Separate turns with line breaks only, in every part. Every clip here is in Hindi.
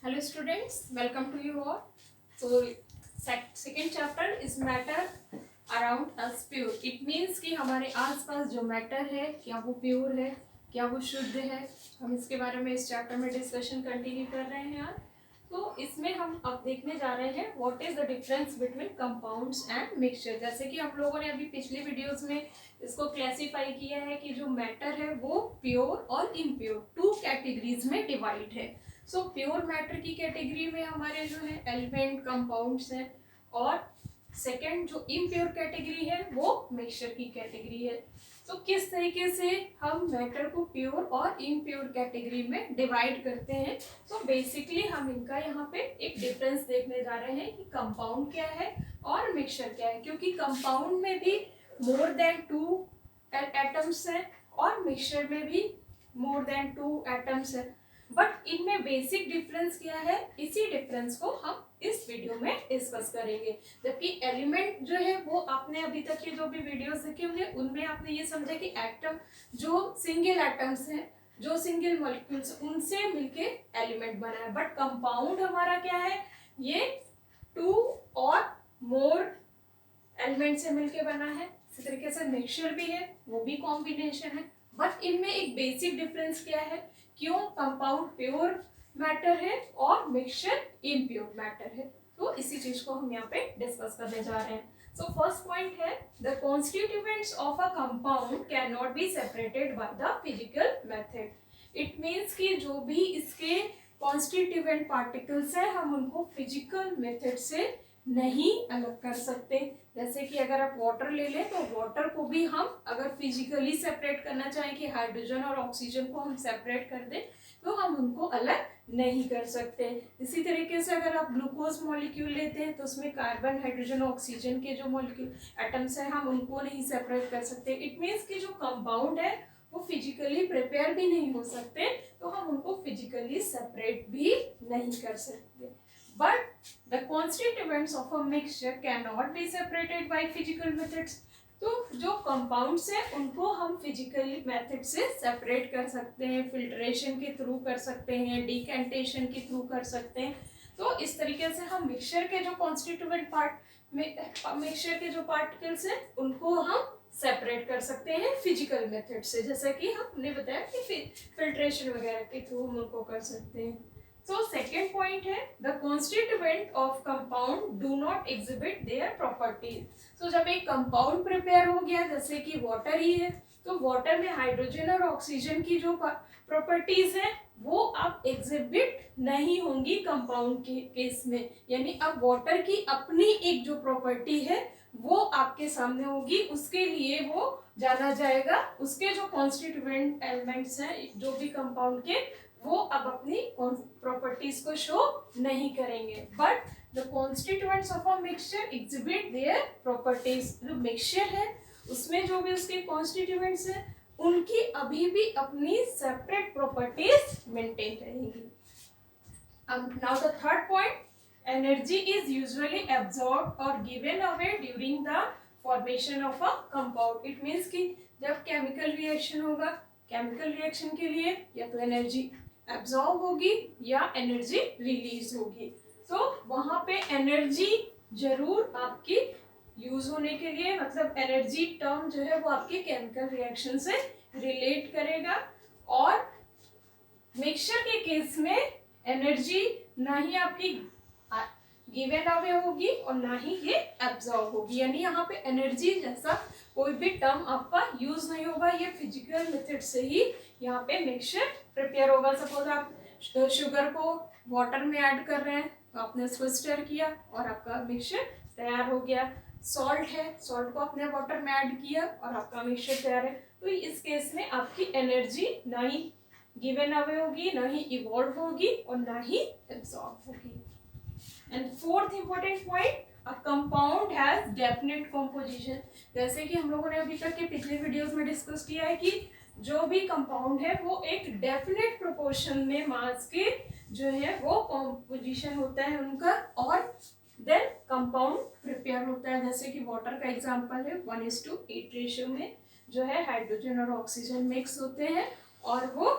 Hello students, welcome to you all. So second chapter is matter around us pure. It means कि हमारे आसपास जो मैटर है क्या वो प्योर है, क्या वो शुद्ध है। हम इसके बारे में इस चैप्टर में डिस्कशन कंटिन्यू कर रहे हैं यार। तो इसमें हम अब देखने जा रहे हैं what is the difference between compounds and mixture. जैसे कि हम लोगों ने अभी पिछली वीडियोस में इसको क्लासिफाई किया है कि जो मैटर है वो प्योर और इम्प्योर टू कैटेगरीज में डिवाइड है। सो प्योर मैटर की कैटेगरी में हमारे जो है एलिमेंट कंपाउंड्स हैं और सेकंड जो इम्प्योर कैटेगरी है वो मिक्सचर की कैटेगरी है। तो किस तरीके से हम मैटर को प्योर और इम्प्योर कैटेगरी में डिवाइड करते हैं। तो बेसिकली हम इनका यहाँ पे एक डिफरेंस देखने जा रहे हैं कि कंपाउंड क्या है और मिक्सचर क्या है, क्योंकि कंपाउंड में भी मोर देन 2 एटम्स हैं और मिक्सचर में भी मोर देन 2 एटम्स हैं। बट इनमें बेसिक डिफरेंस क्या है, इसी डिफरेंस को हम इस वीडियो में डिस्कस करेंगे। जबकि एलिमेंट जो है वो आपने अभी तक के जो भी वीडियोस देखे होंगे उनमें आपने ये समझा कि एटम जो सिंगल एटम्स हैं, जो सिंगल मॉलिक्यूल्स, उनसे मिलके एलिमेंट बना है। बट कंपाउंड हमारा क्या है, ये 2 और मोर एलिमेंट से मिलके बना है। इसी तरीके से मिक्सचर भी है, वो भी कॉम्बिनेशन है। बट इनमें एक बेसिक डिफरेंस क्या है, क्यों कंपाउंड प्योर मैटर है और मिक्सचर इम्प्योर मैटर है। तो इसी चीज को हम यहाँ पे डिस्कस करने जा रहे हैं। सो फर्स्ट पॉइंट है the constituents of a compound can not be separated by the physical method. It means कि जो भी इसके कॉन्स्टिट्यूएंट पार्टिकल्स हैं हम उनको फिजिकल मेथड से नहीं अलग कर सकते। जैसे कि अगर आप वाटर ले लें तो वाटर को भी हम अगर फिजिकली सेपरेट करना चाहें कि हाइड्रोजन और ऑक्सीजन को हम सेपरेट कर दें तो हम उनको अलग नहीं कर सकते। इसी तरीके से अगर आप ग्लूकोज मॉलिक्यूल लेते हैं तो उसमें कार्बन, हाइड्रोजन, ऑक्सीजन के जो मॉलिक्यूल एटम्स हैं हम उनको नहीं सेपरेट कर सकते। इट मीन्स कि जो कंपाउंड है वो फिजिकली प्रिपेयर भी नहीं हो सकते, तो हम उनको फिजिकली सेपरेट भी नहीं कर सकते। But the constituents of a mixture cannot be separated by physical methods. तो जो कंपाउंड्स हैं उनको हम फिजिकल मेथड से सेपरेट कर सकते हैं, फिल्ट्रेशन के थ्रू कर सकते हैं, डिकेंटेशन के थ्रू कर सकते हैं। तो इस तरीके से हम मिक्सचर के जो कॉन्स्टिट्यूएंट मिक्सचर के जो पार्टिकल्स हैं उनको हम सेपरेट कर सकते हैं फिजिकल मेथड से, जैसा कि हमने बताया कि फिल्ट्रेशन वगैरह के थ्रू हम उनको कर सकते हैं। So second point है the constituent of compound do not exhibit their properties. So जब एक कंपाउंड प्रिपेयर हो गया जैसे कि वाटर ही है तो वाटर में हाइड्रोजन और ऑक्सीजन की जो प्रॉपर्टीज हैं वो अब एग्जिबिट नहीं होंगी कंपाउंड के केस में। यानी अब वाटर की अपनी एक जो प्रॉपर्टी है वो आपके सामने होगी, उसके लिए वो जाना जाएगा। उसके जो कॉन्स्टिट्यूएंट एलिमेंट्स हैं जो भी कंपाउंड के वो अब अपनी प्रॉपर्टीज को शो नहीं करेंगे। But the constituents of a mixture exhibit their properties. जो मिक्सचर है उसमें जो भी उसके कॉन्स्टिट्यूएंट्स हैं उनकी अभी भी अपनी सेपरेट प्रॉपर्टीज मेंटेन रहेंगी। Now the third point, energy is usually absorb और given away during the formation of a compound. It means कि जब केमिकल रिएक्शन होगा, केमिकल रिएक्शन के लिए या तो एनर्जी एब्जॉर्ब होगी या एनर्जी रिलीज होगी। तो वहां पे एनर्जी जरूर आपकी यूज होने के लिए, मतलब एनर्जी टर्म जो है वो आपके केमिकल रिएक्शन से रिलेट करेगा। और मिक्सचर के केस में एनर्जी ना ही आपकी गिवन अवे होगी और ना ही ये एब्जॉर्ब होगी। यानी यहाँ पे एनर्जी जैसा कोई भी टर्म आपका यूज नहीं होगा, ये फिजिकल मेथड से ही यहाँ पे मिक्सचर प्रिपेयर होगा। सपोज आप शुगर को वाटर में ऐड कर रहे हैं तो आपने उसको स्टर किया और आपका मिक्सचर तैयार हो गया। सॉल्ट है, सॉल्ट को आपने वाटर में ऐड किया और आपका मिक्सचर तैयार है। तो इस केस में आपकी एनर्जी ना ही गिवन अवे होगी, ना ही इवॉल्व होगी और ना ही एब्जॉर्ब होगी। And fourth important point, a compound has definite composition. जैसे कि हम लोगों ने अभी तक के पिछले वीडियोस में डिस्कस किया है कि जो भी कंपाउंड है वो एक डेफिनेट प्रोपोर्शन में मास के जो है वो कंपोजिशन होता है उनका, और देन कंपाउंड प्रिपेयर होता है। जैसे कि वाटर का एग्जांपल है 1:8 रेशियो में जो है हाइड्रोजन और ऑक्सीजन मिक्स होते हैं और वो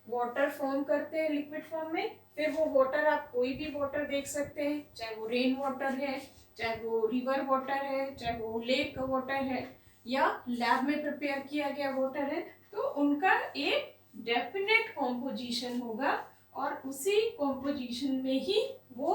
वाटर फॉर्म करते हैं लिक्विड फॉर्म में। फिर वो वाटर आप कोई भी वाटर देख सकते हैं, चाहे वो रेन वाटर है, चाहे वो रिवर वाटर है, चाहे वो लेक का वाटर है, या लैब में प्रिपेयर किया गया वाटर है, तो उनका एक डेफिनेट कॉम्पोजिशन होगा और उसी कॉम्पोजिशन में ही वो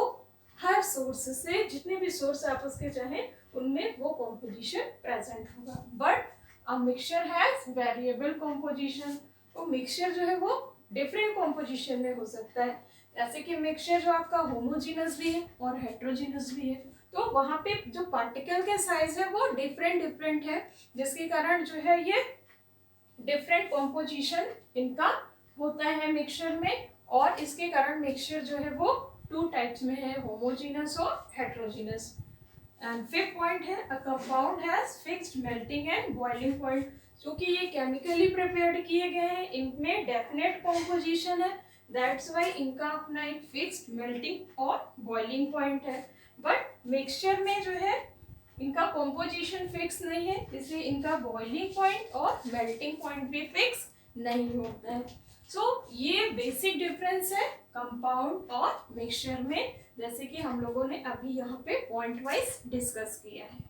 हर सोर्स से, जितने भी सोर्स आपस के चाहे उनमें वो कॉम्पोजिशन प्रेजेंट होगा। But a mixture has variable composition, तो मिक्सचर जो है वो डिफरेंट कॉम्पोजिशन में हो सकता है। जैसे कि मिक्सचर जो आपका होमोजीनस भी है और हेट्रोजीनस भी है, तो वहाँ पे जो पार्टिकल के साइज है वो डिफरेंट डिफरेंट है, जिसके कारण जो है ये डिफरेंट कॉम्पोजिशन इनका होता है मिक्सचर में। और इसके कारण मिक्सचर जो है वो टू टाइप्स में है, होमोजीनस और हेट्रोजीनस। एंड फिफ्थ पॉइंट है a compound has fixed melting and boiling point. क्योंकि ये केमिकली प्रिपेयर्ड किए गए हैं, इनमें डेफिनेट कॉम्पोजिशन है, दैट्स वाई इनका अपना एक फिक्स्ड मेल्टिंग और बॉइलिंग पॉइंट है। बट मिक्सचर में जो है इनका कॉम्पोजिशन फिक्स नहीं है, इसलिए इनका बॉइलिंग पॉइंट और मेल्टिंग पॉइंट भी फिक्स नहीं होता है। सो ये बेसिक डिफरेंस है कंपाउंड और मिक्सचर में, जैसे कि हम लोगों ने अभी यहाँ पे पॉइंट वाइज डिस्कस किया है।